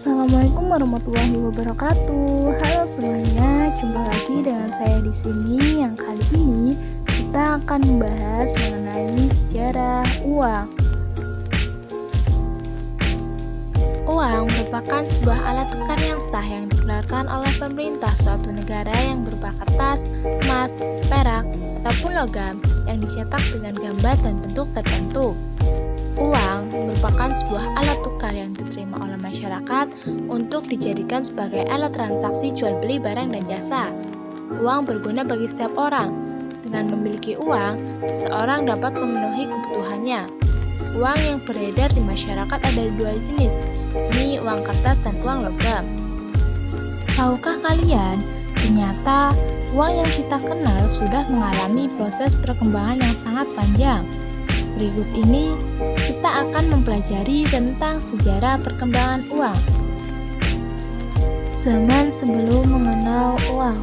Assalamualaikum warahmatullahi wabarakatuh. Halo semuanya, jumpa lagi dengan saya di sini. Yang kali ini kita akan membahas mengenai sejarah uang. Uang merupakan sebuah alat tukar yang sah yang dikeluarkan oleh pemerintah suatu negara yang berupa kertas, emas, perak, ataupun logam yang dicetak dengan gambar dan bentuk tertentu. Uang merupakan sebuah alat tukar yang diterima oleh masyarakat untuk dijadikan sebagai alat transaksi jual beli barang dan jasa. Uang berguna bagi setiap orang. Dengan memiliki uang, seseorang dapat memenuhi kebutuhannya. Uang yang beredar di masyarakat ada dua jenis, yakni uang kertas dan uang logam. Tahukah kalian, ternyata uang yang kita kenal sudah mengalami proses perkembangan yang sangat panjang. Berikut ini kita akan mempelajari tentang sejarah perkembangan uang. Zaman sebelum mengenal uang.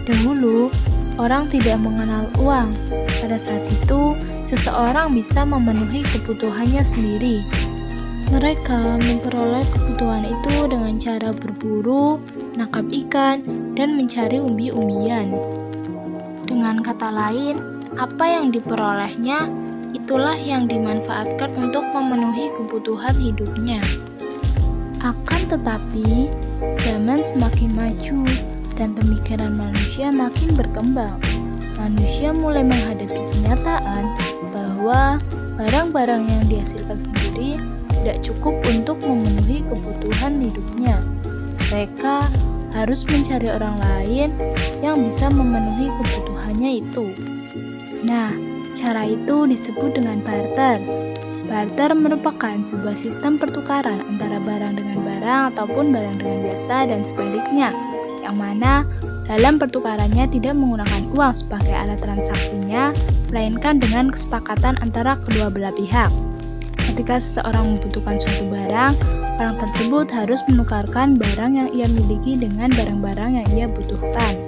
Dahulu, orang tidak mengenal uang. Pada saat itu, seseorang bisa memenuhi kebutuhannya sendiri. Mereka memperoleh kebutuhan itu dengan cara berburu, menangkap ikan, dan mencari umbi-umbian. Dengan kata lain, apa yang diperolehnya itulah yang dimanfaatkan untuk memenuhi kebutuhan hidupnya. Akan tetapi, zaman semakin maju dan pemikiran manusia makin berkembang. Manusia mulai menghadapi kenyataan bahwa barang-barang yang dihasilkan sendiri tidak cukup untuk memenuhi kebutuhan hidupnya. Mereka harus mencari orang lain yang bisa memenuhi kebutuhannya itu. Nah, cara itu disebut dengan barter. Barter merupakan sebuah sistem pertukaran antara barang dengan barang ataupun barang dengan jasa dan sebaliknya, yang mana dalam pertukarannya tidak menggunakan uang sebagai alat transaksinya, melainkan dengan kesepakatan antara kedua belah pihak. Ketika seseorang membutuhkan suatu barang, orang tersebut harus menukarkan barang yang ia miliki dengan barang-barang yang ia butuhkan.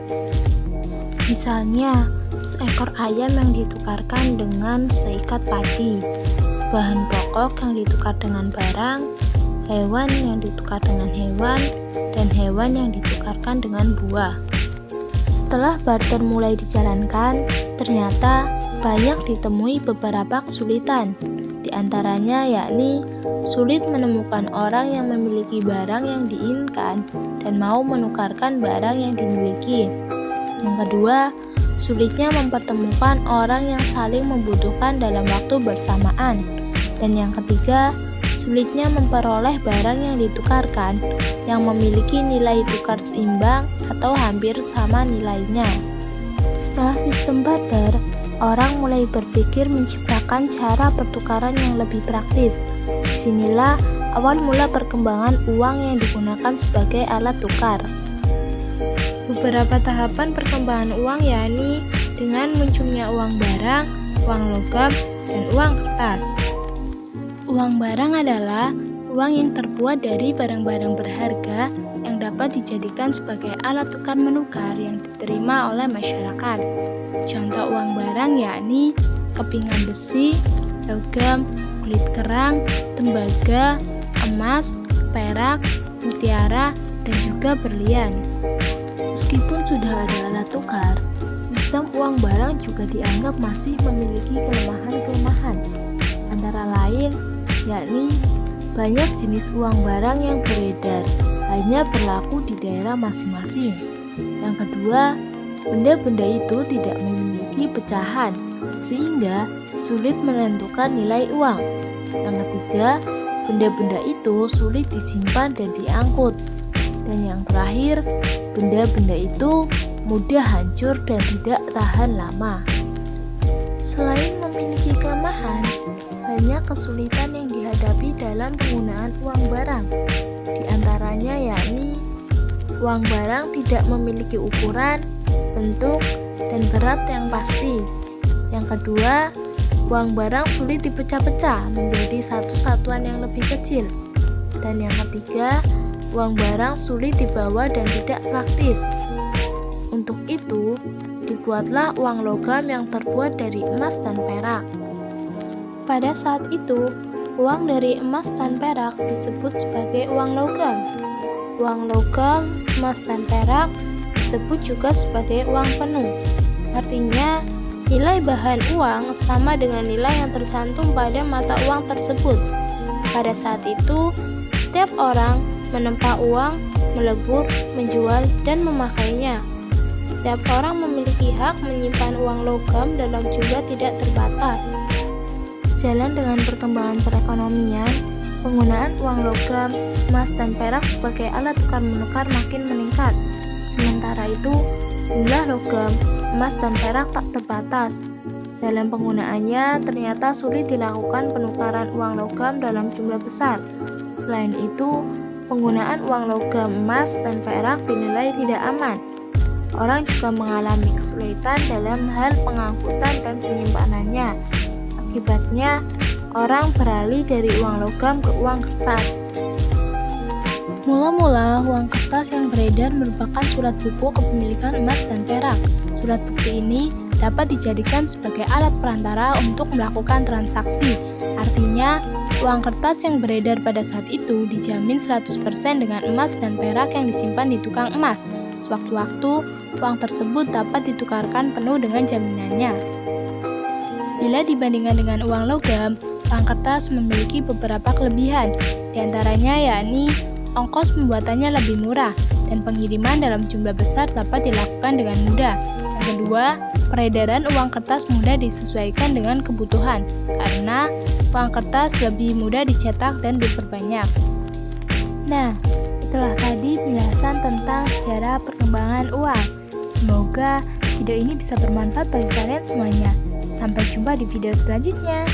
Misalnya, seekor ayam yang ditukarkan dengan seikat padi, bahan pokok yang ditukar dengan barang, hewan yang ditukar dengan hewan, dan hewan yang ditukarkan dengan buah. Setelah barter mulai dijalankan, ternyata banyak ditemui beberapa kesulitan. Di antaranya yakni sulit menemukan orang yang memiliki barang yang diinginkan dan mau menukarkan barang yang dimiliki. Yang kedua, sulitnya mempertemukan orang yang saling membutuhkan dalam waktu bersamaan. Dan yang ketiga, sulitnya memperoleh barang yang ditukarkan yang memiliki nilai tukar seimbang atau hampir sama nilainya. Setelah sistem barter, orang mulai berpikir menciptakan cara pertukaran yang lebih praktis. Disinilah awal mula perkembangan uang yang digunakan sebagai alat tukar. Beberapa tahapan perkembangan uang yakni dengan munculnya uang barang, uang logam, dan uang kertas. Uang barang adalah uang yang terbuat dari barang-barang berharga yang dapat dijadikan sebagai alat tukar menukar yang diterima oleh masyarakat. Contoh uang barang yakni kepingan besi, logam, kulit kerang, tembaga, emas, perak, mutiara, dan juga berlian. Meskipun sudah ada alat tukar, sistem uang barang juga dianggap masih memiliki kelemahan-kelemahan. Antara lain, yakni banyak jenis uang barang yang beredar hanya berlaku di daerah masing-masing. Yang kedua, benda-benda itu tidak memiliki pecahan, sehingga sulit menentukan nilai uang. Yang ketiga, benda-benda itu sulit disimpan dan diangkut. Dan yang terakhir, benda-benda itu mudah hancur dan tidak tahan lama. Selain memiliki kelemahan, banyak kesulitan yang dihadapi dalam penggunaan uang barang. Di antaranya yakni uang barang tidak memiliki ukuran, bentuk, dan berat yang pasti. Yang kedua, uang barang sulit dipecah-pecah menjadi satu satuan yang lebih kecil. Dan yang ketiga, uang barang sulit dibawa dan tidak praktis. Untuk itu, dibuatlah uang logam yang terbuat dari emas dan perak. Pada saat itu, Uang dari emas dan perak disebut sebagai uang logam. Uang logam, emas dan perak disebut juga sebagai uang penuh. Artinya, nilai bahan uang sama dengan nilai yang tercantum pada mata uang tersebut. Pada saat itu, setiap orang menempa uang, melebur, menjual, dan memakainya. Setiap orang memiliki hak menyimpan uang logam dalam jumlah tidak terbatas. Sejalan dengan perkembangan perekonomian, penggunaan uang logam, emas, dan perak sebagai alat tukar-menukar makin meningkat. Sementara itu, jumlah logam, emas, dan perak tak terbatas. Dalam penggunaannya, ternyata sulit dilakukan penukaran uang logam dalam jumlah besar. Selain itu, penggunaan uang logam, emas, dan perak dinilai tidak aman. Orang juga mengalami kesulitan dalam hal pengangkutan dan penyimpanannya. Akibatnya, orang beralih dari uang logam ke uang kertas. Mula-mula, uang kertas yang beredar merupakan surat buku kepemilikan emas dan perak. Surat bukti ini dapat dijadikan sebagai alat perantara untuk melakukan transaksi. Artinya, uang kertas yang beredar pada saat itu dijamin 100% dengan emas dan perak yang disimpan di tukang emas. Sewaktu-waktu, uang tersebut dapat ditukarkan penuh dengan jaminannya. Bila dibandingkan dengan uang logam, uang kertas memiliki beberapa kelebihan, diantaranya yakni ongkos pembuatannya lebih murah dan pengiriman dalam jumlah besar dapat dilakukan dengan mudah. Yang kedua, peredaran uang kertas mudah disesuaikan dengan kebutuhan karena uang kertas lebih mudah dicetak dan diperbanyak. Nah, itulah tadi penjelasan tentang sejarah perkembangan uang. Semoga video ini bisa bermanfaat bagi kalian semuanya. Sampai jumpa di video selanjutnya.